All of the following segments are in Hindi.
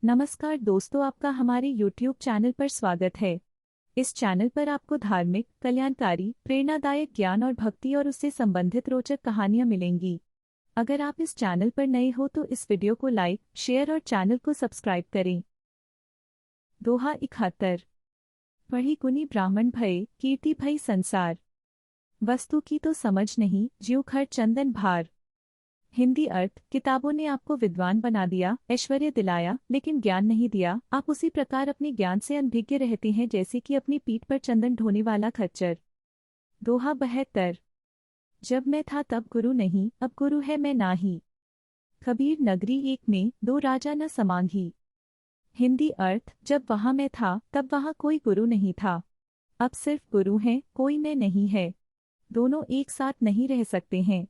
नमस्कार दोस्तों, आपका हमारे YouTube चैनल पर स्वागत है। इस चैनल पर आपको धार्मिक, कल्याणकारी, प्रेरणादायक ज्ञान और भक्ति और उससे संबंधित रोचक कहानियां मिलेंगी। अगर आप इस चैनल पर नए हो तो इस वीडियो को लाइक, शेयर और चैनल को सब्सक्राइब करें। दोहा 71। पढ़ी गुनी ब्राह्मण भये, कीर्ति भई संसार। वस्तु की तो समझ नहीं, ज्यों खर चंदन भार। हिंदी अर्थ। किताबों ने आपको विद्वान बना दिया, ऐश्वर्य दिलाया, लेकिन ज्ञान नहीं दिया। आप उसी प्रकार अपने ज्ञान से अनभिज्ञ रहते हैं जैसे कि अपनी पीठ पर चंदन ढोने वाला खच्चर। दोहा 72। जब मैं था तब गुरु नहीं, अब गुरु है मैं नाही। कबीर नगरी एक में, दो राजा न समांगी। हिंदी अर्थ। जब वहाँ मैं था तब वहाँ कोई गुरु नहीं था, अब सिर्फ गुरु हैं, कोई मैं नहीं है। दोनों एक साथ नहीं रह सकते हैं।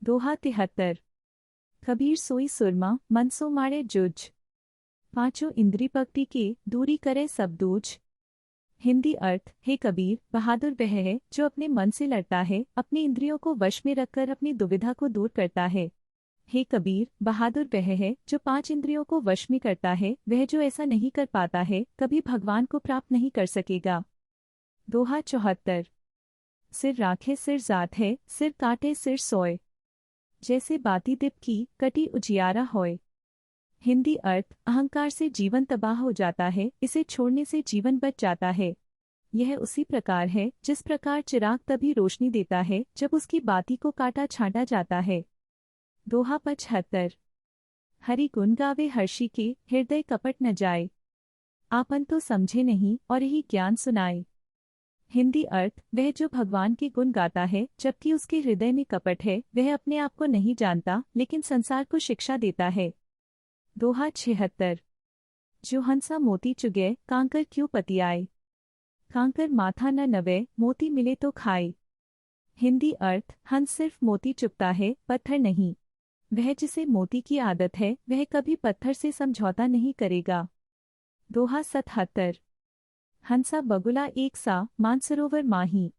दोहा 73। कबीर सोई सुरमा, मन सो मारे जुज। पांचों इंद्री पकड़ी के, दूरी करे सब दूज। हिंदी अर्थ। हे कबीर, बहादुर वह है जो अपने मन से लड़ता है, अपनी इंद्रियों को वश में रखकर अपनी दुविधा को दूर करता है। हे कबीर, बहादुर वह है जो 5 इंद्रियों को वश में करता है, वह जो ऐसा नहीं कर पाता है कभी भगवान को प्राप्त नहीं कर सकेगा। दोहा 74। सिर राखे सिर जात है, सिर काटे सिर सोए। जैसे बाती दीप की, कटी उजियारा होए। हिंदी अर्थ। अहंकार से जीवन तबाह हो जाता है, इसे छोड़ने से जीवन बच जाता है। यह उसी प्रकार है जिस प्रकार चिराग तभी रोशनी देता है जब उसकी बाती को काटा छांटा जाता है। दोहा 75। हरि गुण गावे हर्षि के, हृदय कपट न जाए। आपन तो समझे नहीं, और यही ज्ञान सुनाए। हिंदी अर्थ। वह जो भगवान के गुण गाता है जबकि उसके हृदय में कपट है, वह अपने आप को नहीं जानता लेकिन संसार को शिक्षा देता है। दोहा 76। जो हंसा मोती चुगे, कांकर क्यों पतियाए। कांकर माथा न नवे, मोती मिले तो खाए। हिंदी अर्थ। हंस सिर्फ मोती चुगता है, पत्थर नहीं। वह जिसे मोती की आदत है वह कभी पत्थर से समझौता नहीं करेगा। दोहा 77। हंसा बगुला एक सा, मानसरोवर माही।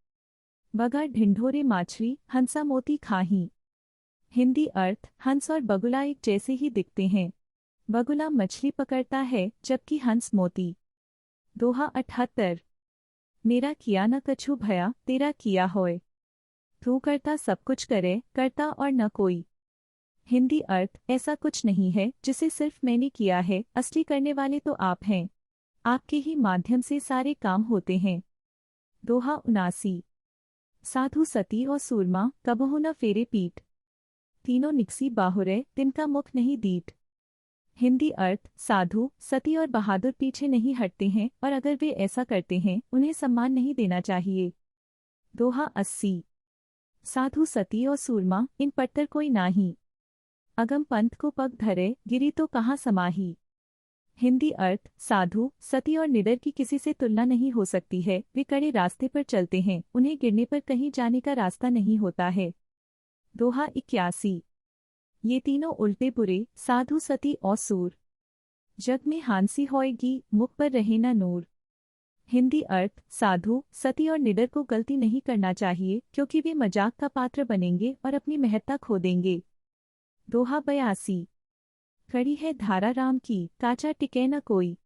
बगा ढिंढोरे माछली, हंसा मोती खाही। हिंदी अर्थ। हंस और बगुला एक जैसे ही दिखते हैं। बगुला मछली पकड़ता है जबकि हंस मोती। दोहा 78। मेरा किया न कछु भया, तेरा किया होए। तू करता सब कुछ करे, करता और न कोई। हिंदी अर्थ। ऐसा कुछ नहीं है जिसे सिर्फ मैंने किया है, असली करने वाले तो आप हैं। आपके ही माध्यम से सारे काम होते हैं। दोहा 79। साधु सती और सूरमा, कबहु न फेरे पीठ। तीनों निकसी बाहुरे, तिनका मुख नहीं दीठ। हिंदी अर्थ। साधु, सती और बहादुर पीछे नहीं हटते हैं, और अगर वे ऐसा करते हैं उन्हें सम्मान नहीं देना चाहिए। दोहा 80। साधु सती और सूरमा, इन पट्टर कोई नाही। अगम पंथ को पग धरे, गिरी तो कहाँ समाही। हिंदी अर्थ। साधु, सती और निडर की किसी से तुलना नहीं हो सकती है, वे कड़े रास्ते पर चलते हैं, उन्हें गिरने पर कहीं जाने का रास्ता नहीं होता है। दोहा 81। ये तीनों उल्टे बुरे, साधु सती और सूर। जग में हांसी होएगी, मुख पर रहे न नूर। हिंदी अर्थ। साधु, सती और निडर को गलती नहीं करना चाहिए क्योंकि वे मजाक का पात्र बनेंगे और अपनी महत्ता खो देंगे। दोहा 82। कड़ी है धारा राम की, काचा टिके न कोई।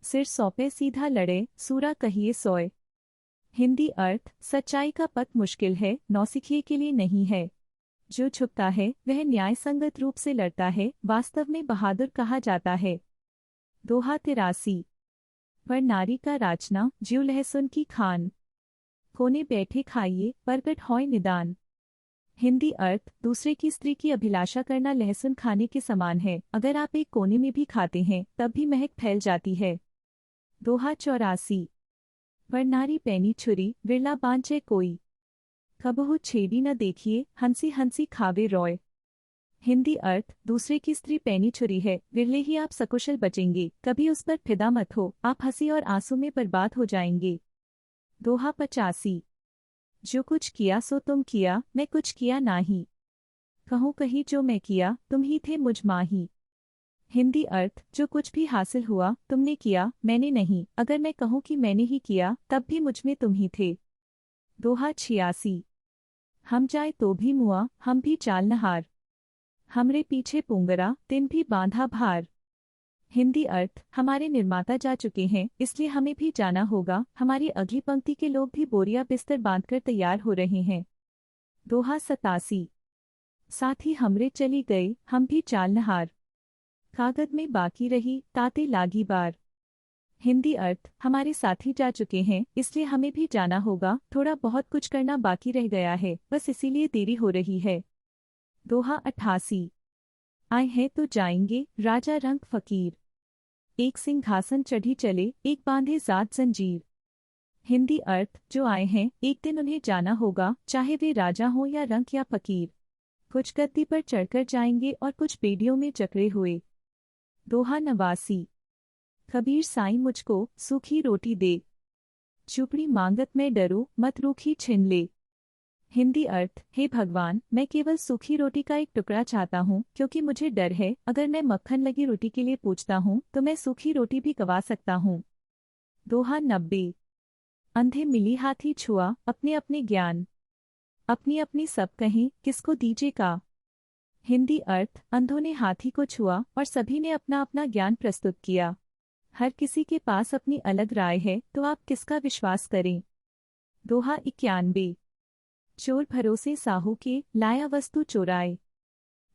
सिर सौंपे सीधा लड़े, सूरा कहिए सोए। हिंदी अर्थ। सच्चाई का पथ मुश्किल है, नौसिखिए के लिए नहीं है। जो छुपता है वह न्याय संगत रूप से लड़ता है, वास्तव में बहादुर कहा जाता है। दोहा 83। पर नारी का राचना, ज्यों लहसुन की खान। कोने बैठे खाइए, परगट होय निदान। हिंदी अर्थ। दूसरे की स्त्री की अभिलाषा करना लहसुन खाने के समान है, अगर आप एक कोने में भी खाते हैं तब भी महक फैल जाती है। दोहा 84। पर नारी पैनी छुरी, विरला बांचे कोई। कबहु छेड़ी न देखिए, हंसी हंसी खावे रोय। हिंदी अर्थ। दूसरे की स्त्री पैनी छुरी है, विरले ही आप सकुशल बचेंगे, कभी उस पर फिदा मत हो, आप हंसी और आंसू में बर्बाद हो जाएंगे। दोहा 85। जो कुछ किया सो तुम किया, मैं कुछ किया नाही। कहूँ कही जो मैं किया, तुम ही थे मुझ माही। हिंदी अर्थ। जो कुछ भी हासिल हुआ तुमने किया, मैंने नहीं, अगर मैं कहूँ कि मैंने ही किया तब भी मुझ में तुम ही थे। दोहा 86। हम जाए तो भी मुआ, हम भी चाल न हार। हमरे पीछे पुंगरा, तिन भी बांधा भार। हिंदी अर्थ हमारे निर्माता जा चुके हैं, इसलिए हमें भी जाना होगा। हमारी अगली पंक्ति के लोग भी बोरिया बिस्तर बांधकर तैयार हो रहे हैं। दोहा 87। साथ ही हमरे चली गए, हम भी चाल नहार। कागद में बाकी रही, ताते लागी बार। हिंदी अर्थ हमारे साथी जा चुके हैं, इसलिए हमें भी जाना होगा। थोड़ा बहुत कुछ करना बाकी रह गया है, बस इसीलिए देरी हो रही है। दोहा 88। आए हैं तो जाएंगे, राजा रंग फकीर। एक सिंहासन चढ़ी चले, एक बांधे जात जंजीर। हिंदी अर्थ जो आए हैं, एक दिन उन्हें जाना होगा, चाहे वे राजा हों या रंक या फकीर। कुछ गद्दी पर चढ़कर जाएंगे और कुछ बेड़ियों में जकड़े हुए। दोहा 89। कबीर साईं मुझको सूखी रोटी दे, चुपड़ी मांगत मैं डरो, मत रूखी छिन ले। हिंदी अर्थ हे भगवान, मैं केवल सूखी रोटी का एक टुकड़ा चाहता हूँ, क्योंकि मुझे डर है अगर मैं मक्खन लगी रोटी के लिए पूछता हूँ तो मैं सूखी रोटी भी गवा सकता हूँ। दोहा 90। अंधे मिली हाथी छुआ, अपने अपने ज्ञान। अपनी अपनी सब कहें, किसको दीजे का। हिंदी अर्थ अंधों ने हाथी को छुआ और सभी ने अपना अपना ज्ञान प्रस्तुत किया। हर किसी के पास अपनी अलग राय है, तो आप किसका विश्वास करें। दोहा 91। चोर भरोसे साहू के, लाया वस्तु चोराए।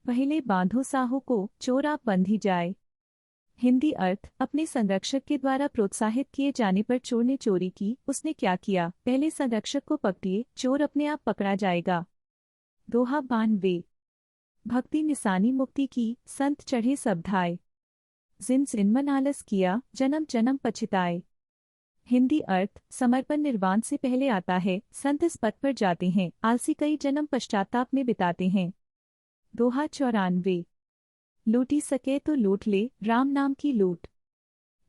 पहले बांधो साहू को, चोर आप बंधी जाए। हिंदी अर्थ अपने संरक्षक के द्वारा प्रोत्साहित किए जाने पर चोर ने चोरी की। उसने क्या किया, पहले संरक्षक को पकड़िए, चोर अपने आप पकड़ा जाएगा। दोहा 92। भक्ति निशानी मुक्ति की, संत चढ़े सब धाय। जिन जिनमन आलस किया, जन्म जन्म पछताए। हिंदी अर्थ समर्पण निर्वाण से पहले आता है। संत इस पथ पर जाते हैं, आलसी कई जन्म पश्चाताप में बिताते हैं। दोहा 94। लूटी सके तो लूट ले, राम नाम की लूट।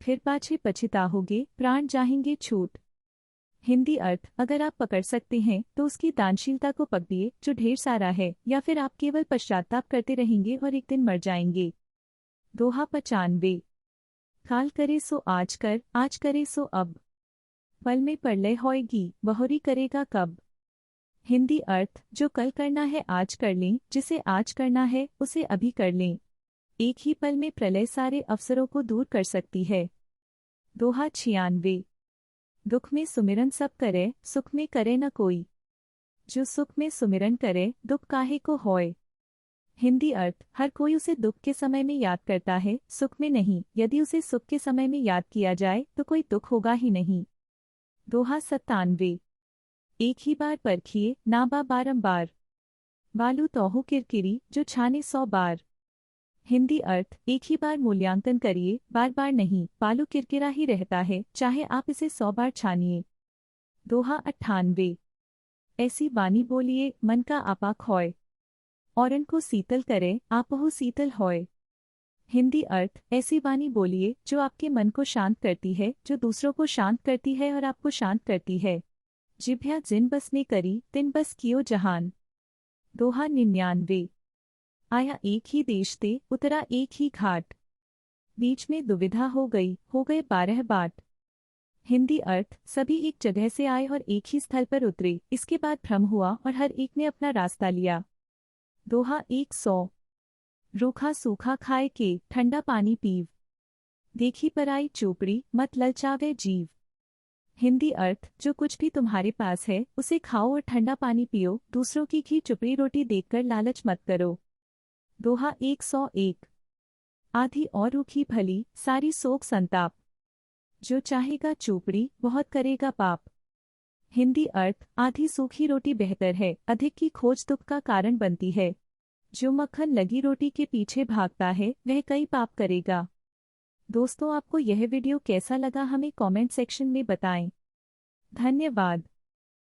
फिर पाछे पछताओगे, प्राण जाएंगे छूट। हिंदी अर्थ अगर आप पकड़ सकते हैं तो उसकी दानशीलता को पकड़िए जो ढेर सारा है, या फिर आप केवल पश्चाताप करते रहेंगे और एक दिन मर जाएंगे। दोहा 95। काल करे सो आज कर, आज करे सो अब। पल में प्रलय होएगी, बहुरी करेगा कब। हिंदी अर्थ जो कल करना है आज कर लें, जिसे आज करना है उसे अभी कर लें। एक ही पल में प्रलय सारे अवसरों को दूर कर सकती है। दोहा 96। दुख में सुमिरन सब करे, सुख में करे न कोई। जो सुख में सुमिरन करे, दुख काहे को होए। हिंदी अर्थ हर कोई उसे दुख के समय में याद करता है, सुख में नहीं। यदि उसे सुख के समय में याद किया जाए तो कोई दुख होगा ही नहीं। दोहा 97। एक ही बार परखिए, नाबा बारंबार। बालू तोहू किरकिरी, जो छाने 100 बार। हिंदी अर्थ एक ही बार मूल्यांकन करिए, बार बार नहीं। बालू किरकिरा ही रहता है, चाहे आप इसे 100 बार छानिए। दोहा 98। ऐसी वाणी बोलिए, मन का आपा खोए। औरन को शीतल करे, आपहु शीतल होए। हिंदी अर्थ ऐसी वाणी बोलिए जो आपके मन को शांत करती है, जो दूसरों को शांत करती है और आपको शांत करती है। जिभ्या जिन बस ने करी, तिन बस कियो जहान। दोहा 99। आया एक ही देश ते, उतरा एक ही घाट। बीच में दुविधा हो गई, हो गए 12 बाट। हिंदी अर्थ सभी एक जगह से आए और एक ही स्थल पर उतरे, इसके बाद भ्रम हुआ और हर एक ने अपना रास्ता लिया। दोहा 100। रूखा सूखा खाए के, ठंडा पानी पीव। देखी पराई चोपड़ी, मत ललचावे जीव। हिंदी अर्थ जो कुछ भी तुम्हारे पास है उसे खाओ और ठंडा पानी पियो, दूसरों की घी चुपड़ी रोटी देखकर लालच मत करो। दोहा 101। आधी और रूखी भली, सारी सोग संताप। जो चाहेगा चोपड़ी, बहुत करेगा पाप। हिंदी अर्थ आधी सूखी रोटी बेहतर है, अधिक की खोज दुख का कारण बनती है। जो मक्खन लगी रोटी के पीछे भागता है वह कई पाप करेगा। दोस्तों आपको यह वीडियो कैसा लगा हमें कमेंट सेक्शन में बताएं। धन्यवाद।